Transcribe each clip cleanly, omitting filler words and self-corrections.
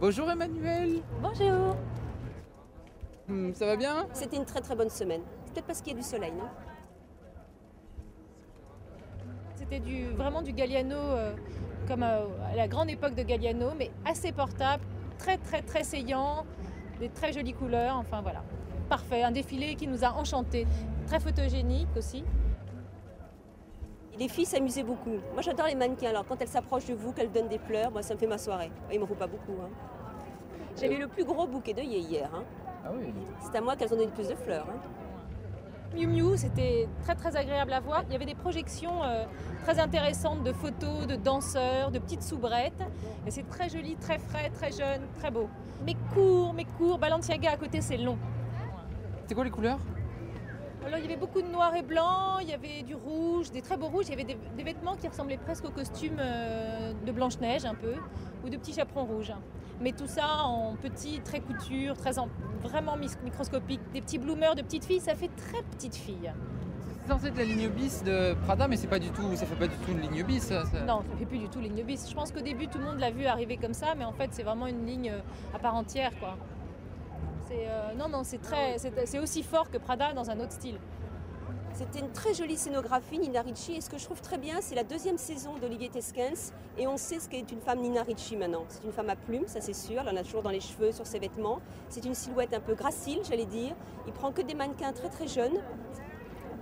Bonjour Emmanuel. Bonjour. Ça va bien? C'était une très très bonne semaine. C'est peut-être parce qu'il y a du soleil, non? C'était vraiment du Galliano, comme à la grande époque de Galliano, mais assez portable, très très très saillant, des très jolies couleurs, enfin voilà. Parfait, un défilé qui nous a enchantés. Très photogénique aussi. Les filles s'amusaient beaucoup. Moi j'adore les mannequins, alors quand elles s'approchent de vous, qu'elles donnent des fleurs, moi ça me fait ma soirée. Il m'en faut pas beaucoup. J'avais le plus gros bouquet d'œillets hier. Ah oui. C'est à moi qu'elles ont donné le plus de fleurs. Miu Miu, c'était très très agréable à voir. Il y avait des projections très intéressantes de photos, de danseurs, de petites soubrettes. Et c'est très joli, très frais, très jeune, très beau. Mais court. Balenciaga à côté, c'est long. C'était quoi les couleurs? Alors il y avait beaucoup de noir et blanc, il y avait du rouge, des très beaux rouges, il y avait des vêtements qui ressemblaient presque au costume de Blanche-Neige un peu, ou de petits chaperons rouges. Mais tout ça en petit, très couture, vraiment microscopique. Des petits bloomers de petites filles, ça fait très petite fille. C'est censé être la ligne bis de Prada, mais c'est pas du tout, ça fait pas du tout une ligne bis. Ça. Non, ça fait plus du tout ligne bis. Je pense qu'au début tout le monde l'a vu arriver comme ça, mais en fait c'est vraiment une ligne à part entière, quoi. C'est aussi fort que Prada dans un autre style. C'était une très jolie scénographie, Nina Ricci. Et ce que je trouve très bien, c'est la deuxième saison d'Olivier Tesquens. Et on sait ce qu'est une femme Nina Ricci maintenant. C'est une femme à plumes, ça c'est sûr. Elle en a toujours dans les cheveux, sur ses vêtements. C'est une silhouette un peu gracile, j'allais dire. Il prend que des mannequins très très jeunes.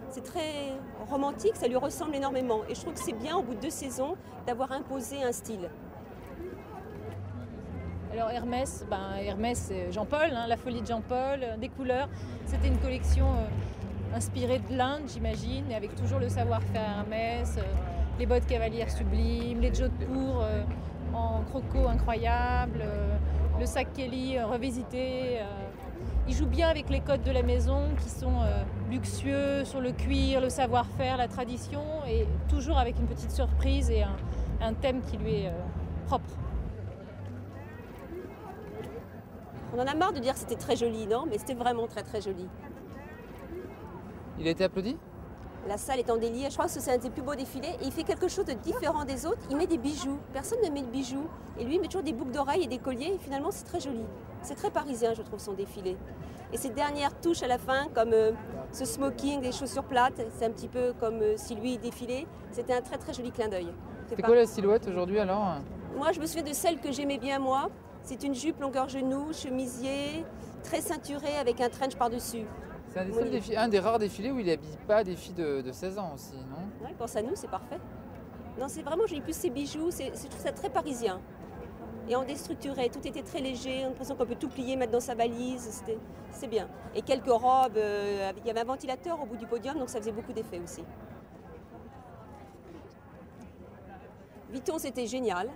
C'est très romantique, ça lui ressemble énormément. Et je trouve que c'est bien, au bout de 2 saisons, d'avoir imposé un style. Alors Hermès, c'est Jean-Paul, la folie de Jean-Paul, des couleurs. C'était une collection inspirée de l'Inde, j'imagine, et avec toujours le savoir-faire Hermès, les bottes cavalières sublimes, les jodhpurs en croco incroyables, le sac Kelly revisité. Il joue bien avec les codes de la maison qui sont luxueux, sur le cuir, le savoir-faire, la tradition, et toujours avec une petite surprise et un thème qui lui est propre. On en a marre de dire que c'était très joli, non? Mais c'était vraiment très très joli. Il a été applaudi? La salle est en délire, je crois que c'est un des plus beaux défilés. Et il fait quelque chose de différent des autres, il met des bijoux. Personne ne met de bijoux. Et lui, il met toujours des boucles d'oreilles et des colliers. Et finalement, c'est très joli. C'est très parisien, je trouve, son défilé. Et ces dernières touches à la fin, comme ce smoking, des chaussures plates, c'est un petit peu comme si lui défilait. C'était un très très joli clin d'œil. C'est quoi la silhouette aujourd'hui alors? Moi, je me souviens de celle que j'aimais bien, moi. C'est une jupe longueur genou, chemisier, très ceinturée avec un trench par-dessus. C'est un des rares défilés où il n'habille pas des filles de 16 ans aussi, non? Ouais, pense à nous, c'est parfait. Non, c'est vraiment joli. Plus ces bijoux, je trouve ça très parisien. Et on déstructurait, tout était très léger, on a l'impression qu'on peut tout plier, mettre dans sa valise, c'est bien. Et quelques robes, il y avait un ventilateur au bout du podium, donc ça faisait beaucoup d'effet aussi. Vuitton, c'était génial.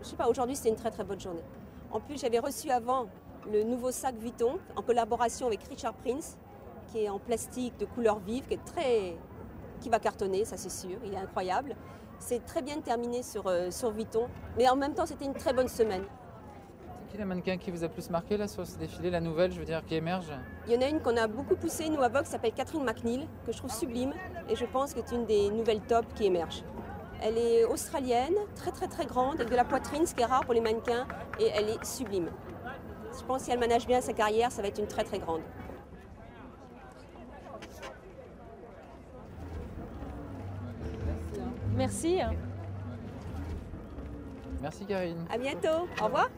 Je sais pas, aujourd'hui c'était une très très bonne journée. En plus, j'avais reçu avant le nouveau sac Vuitton en collaboration avec Richard Prince, qui est en plastique de couleur vive, qui va cartonner, ça c'est sûr, il est incroyable. C'est très bien terminé sur Vuitton, mais en même temps c'était une très bonne semaine. C'est qui la mannequin qui vous a plus marqué là sur ce défilé, la nouvelle, je veux dire, qui émerge? Il y en a une qu'on a beaucoup poussée, nous à Vogue, qui s'appelle Catherine McNeil, que je trouve sublime, et je pense que c'est une des nouvelles top qui émergent. Elle est australienne, très très très grande, avec de la poitrine, ce qui est rare pour les mannequins, et elle est sublime. Je pense que si elle manage bien sa carrière, ça va être une très très grande. Merci. Merci Karine. À bientôt, au revoir.